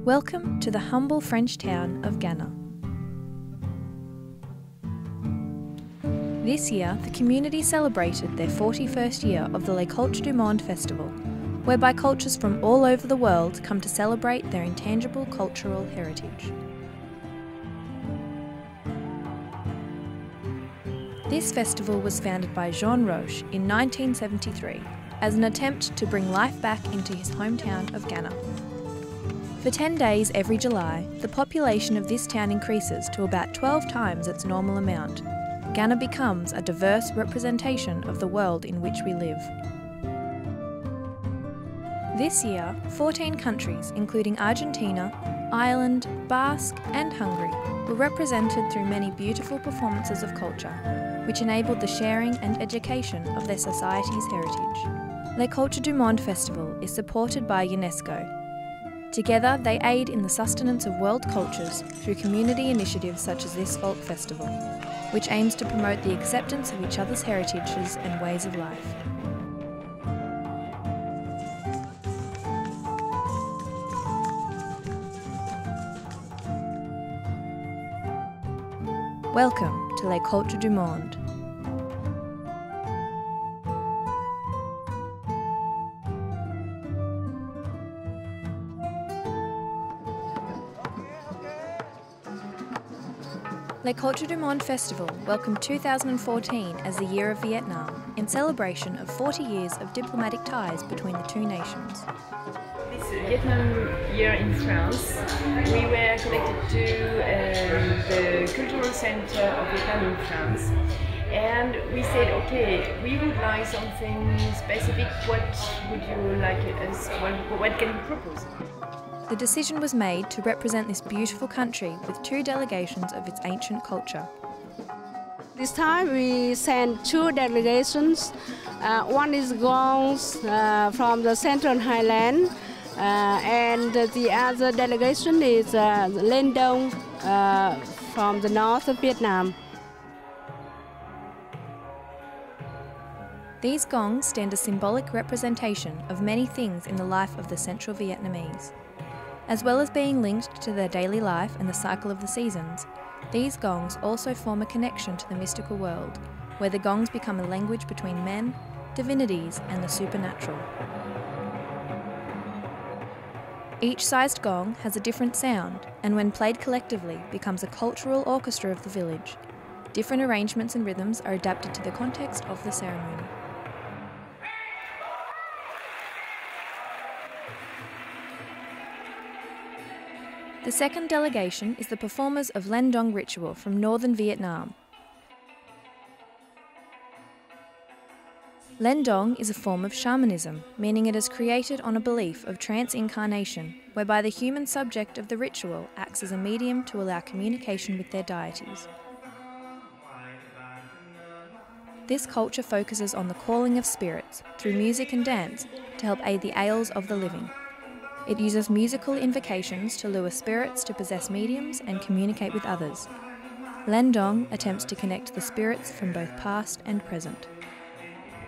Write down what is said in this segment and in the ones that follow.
Welcome to the humble French town of Gannat. This year, the community celebrated their 41st year of the Les Cultures du Monde festival, whereby cultures from all over the world come to celebrate their intangible cultural heritage. This festival was founded by Jean Roche in 1973 as an attempt to bring life back into his hometown of Gannat. For 10 days every July, the population of this town increases to about 12 times its normal amount. Gannat becomes a diverse representation of the world in which we live. This year, 14 countries, including Argentina, Ireland, Basque and Hungary, were represented through many beautiful performances of culture, which enabled the sharing and education of their society's heritage. Les Cultures du Monde Festival is supported by UNESCO. Together, they aid in the sustenance of world cultures through community initiatives such as this folk festival, which aims to promote the acceptance of each other's heritages and ways of life. Welcome to Les Cultures du Monde. Les Cultures du Monde Festival welcomed 2014 as the Year of Vietnam in celebration of 40 years of diplomatic ties between the two nations. This Vietnam year in France, we were connected to the Cultural Center of Vietnam in France, and we said, okay, we would like something specific. What would you like us? What can you propose? The decision was made to represent this beautiful country with two delegations of its ancient culture. This time we sent two delegations. One is gongs from the Central Highland, and the other delegation is Len Dong from the north of Vietnam. These gongs stand a symbolic representation of many things in the life of the Central Vietnamese. As well as being linked to their daily life and the cycle of the seasons, these gongs also form a connection to the mystical world, where the gongs become a language between men, divinities and the supernatural. Each sized gong has a different sound, and when played collectively becomes a cultural orchestra of the village. Different arrangements and rhythms are adapted to the context of the ceremony. The second delegation is the performers of Len Dong ritual from northern Vietnam. Len Dong is a form of shamanism, meaning it is created on a belief of trans-incarnation, whereby the human subject of the ritual acts as a medium to allow communication with their deities. This culture focuses on the calling of spirits through music and dance to help aid the ails of the living. It uses musical invocations to lure spirits to possess mediums and communicate with others. Len Dong attempts to connect the spirits from both past and present.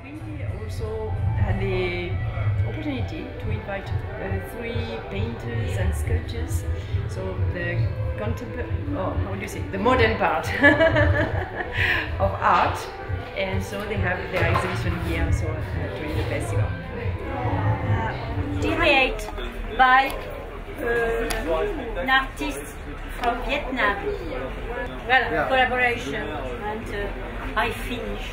We also had the opportunity to invite 3 painters and sculptors, so the the modern part of art, and so they have their exhibition here so during the festival. Created by an artist from Vietnam. Well, collaboration, and I finish.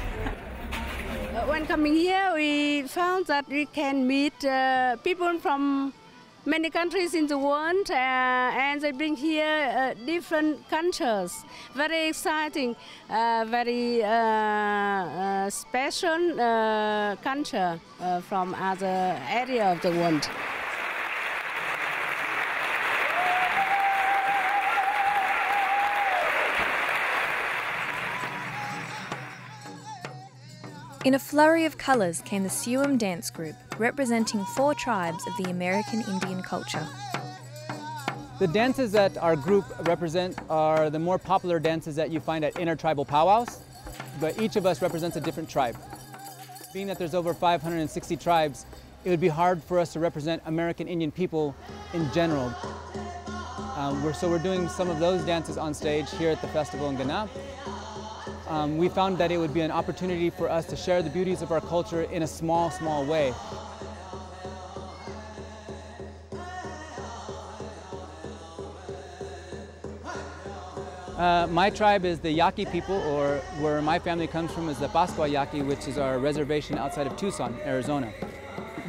When coming here, we found that we can meet people from many countries in the world, and they bring here different cultures. Very exciting, very special culture from other area of the world. In a flurry of colours came the Siouam dance group, representing 4 tribes of the American Indian culture. The dances that our group represent are the more popular dances that you find at intertribal powwows, but each of us represents a different tribe. Being that there's over 560 tribes, it would be hard for us to represent American Indian people in general. So we're doing some of those dances on stage here at the festival in Gannat. We found that it would be an opportunity for us to share the beauties of our culture in a small way. My tribe is the Yaqui people, or where my family comes from is the Pascua Yaqui, which is our reservation outside of Tucson, Arizona.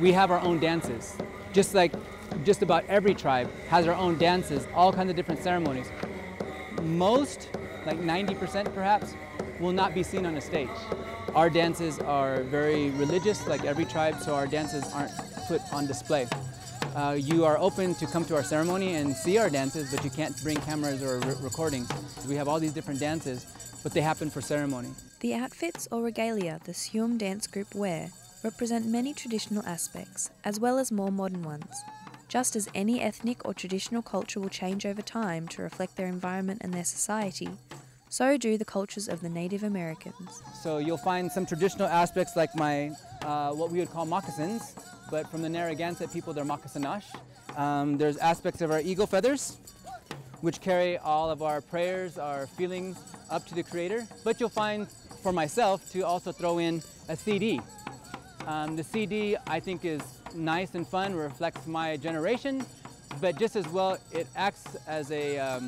We have our own dances, just like just about every tribe has our own dances, all kinds of different ceremonies. Most, like 90% perhaps, will not be seen on a stage. Our dances are very religious, like every tribe, so our dances aren't put on display. You are open to come to our ceremony and see our dances, but you can't bring cameras or recordings. We have all these different dances, but they happen for ceremony. The outfits or regalia the Sium dance group wear represent many traditional aspects, as well as more modern ones. Just as any ethnic or traditional culture will change over time to reflect their environment and their society, so do the cultures of the Native Americans. So you'll find some traditional aspects like my, what we would call moccasins, but from the Narragansett people, they're moccasinash. There's aspects of our eagle feathers, which carry all of our prayers, our feelings up to the Creator. But you'll find, for myself, to also throw in a CD. The CD, I think, is nice and fun, reflects my generation, but just as well, it acts as a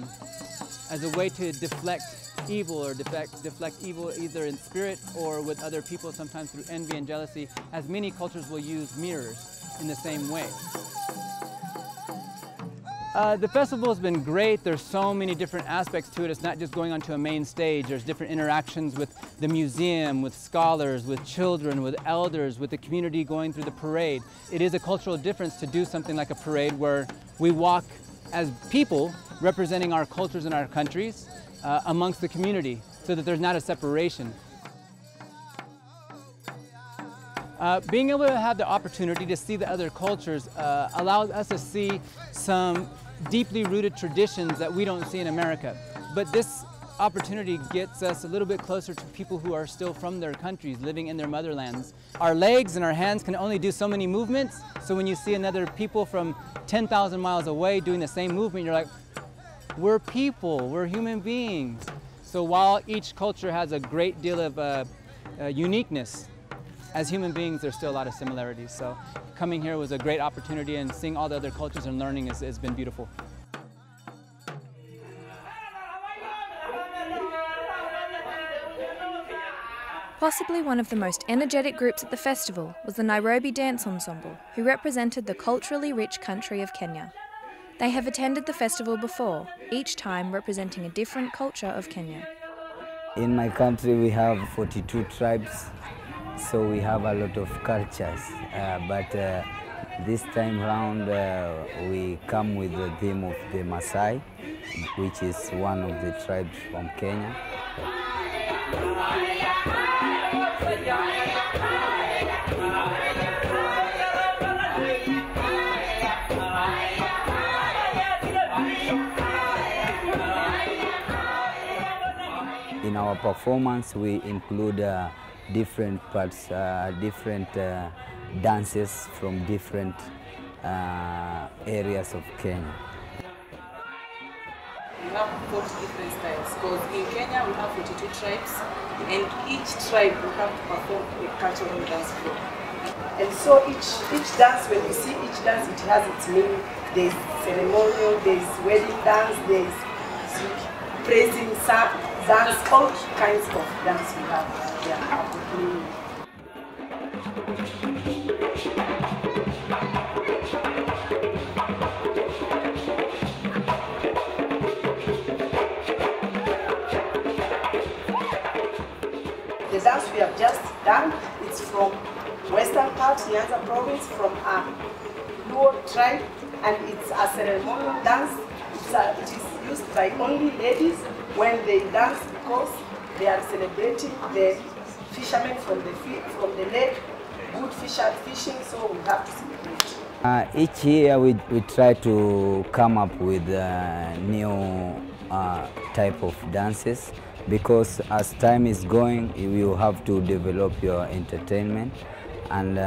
way to deflect evil, or deflect evil either in spirit or with other people, sometimes through envy and jealousy, as many cultures will use mirrors in the same way. The festival has been great. There's so many different aspects to it. It's not just going onto a main stage. There's different interactions with the museum, with scholars, with children, with elders, with the community going through the parade. It is a cultural difference to do something like a parade where we walk as people representing our cultures and our countries amongst the community, so that there's not a separation. Being able to have the opportunity to see the other cultures allows us to see some deeply rooted traditions that we don't see in America. But this opportunity gets us a little bit closer to people who are still from their countries, living in their motherlands. Our legs and our hands can only do so many movements, so when you see another people from 10,000 miles away doing the same movement, you're like, we're people, we're human beings. So while each culture has a great deal of uniqueness, as human beings, there's still a lot of similarities. So coming here was a great opportunity, and seeing all the other cultures and learning has been beautiful. Possibly one of the most energetic groups at the festival was the Nairobi Dance Ensemble, who represented the culturally rich country of Kenya. They have attended the festival before, each time representing a different culture of Kenya. In my country we have 42 tribes, so we have a lot of cultures, but this time round we come with the theme of the Maasai, which is one of the tribes from Kenya. In our performance, we include different parts, different dances from different areas of Kenya. We have 40 different styles, because in Kenya we have 42 tribes, and each tribe will have to perform a cultural dance floor. And so each dance, when you see each dance, it has its meaning. There's ceremonial, there's wedding dance, there's praising dance, all kinds of dance we have. The dance we have just done, it's from western part, Nyanza province, from a Luo tribe, and it's a ceremonial dance. It is used by only ladies when they dance, because they are celebrating the fishermen from the lake, good fishing, so we have to celebrate. Each year we try to come up with new type of dances, because as time is going, you have to develop your entertainment, and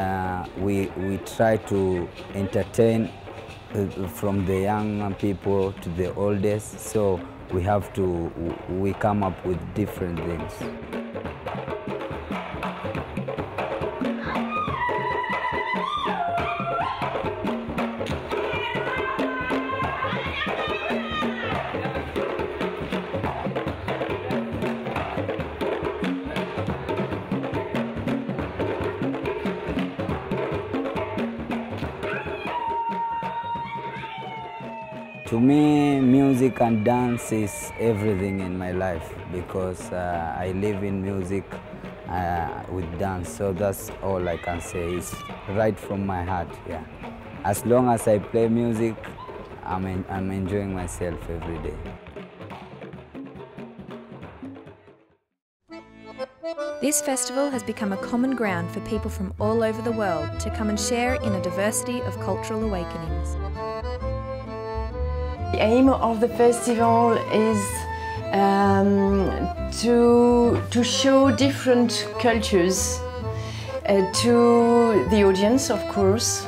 we try to entertain from the young people to the oldest, so we come up with different things. To me, music and dance is everything in my life because I live in music with dance, so that's all I can say. It's right from my heart, yeah. As long as I play music, I'm enjoying myself every day. This festival has become a common ground for people from all over the world to come and share in a diversity of cultural awakenings. The aim of the festival is to show different cultures to the audience, of course,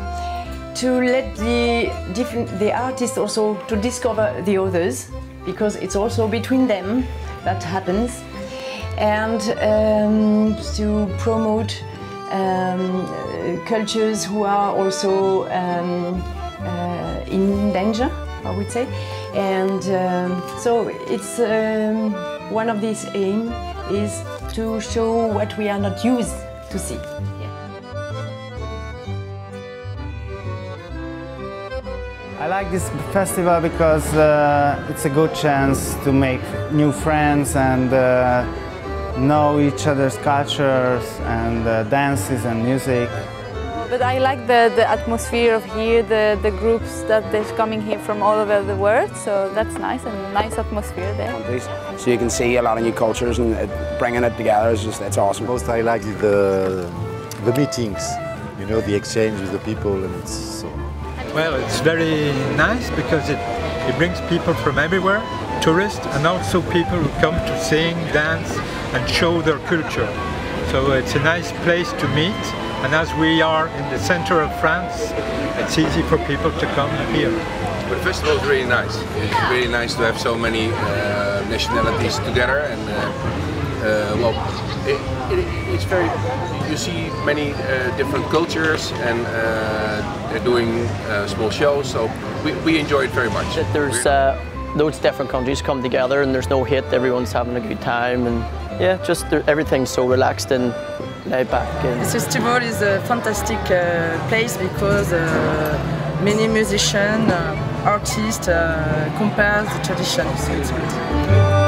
to let the artists also to discover the others, because it's also between them that happens, and to promote cultures who are also in danger, I would say, and so it's one of these aims is to show what we are not used to see. I like this festival because it's a good chance to make new friends and know each other's cultures and dances and music. But I like the atmosphere of here, the groups that are coming here from all over the world, so that's nice, and a nice atmosphere there. So you can see a lot of new cultures and bringing it together is just, that's awesome. Most I like the meetings, you know, the exchange with the people, and it's so... Well, it's very nice because it brings people from everywhere, tourists, and also people who come to sing, dance, and show their culture. So it's a nice place to meet. And as we are in the center of France, it's easy for people to come here. But the festival is really nice. It's really nice to have so many nationalities together, and well, it's very. You see many different cultures, and they're doing small shows. So we enjoy it very much. There's loads of different countries come together, and there's no hate. Everyone's having a good time, and yeah, just everything's so relaxed and laid back. This festival is a fantastic place because many musicians, artists compare the tradition, so it's good.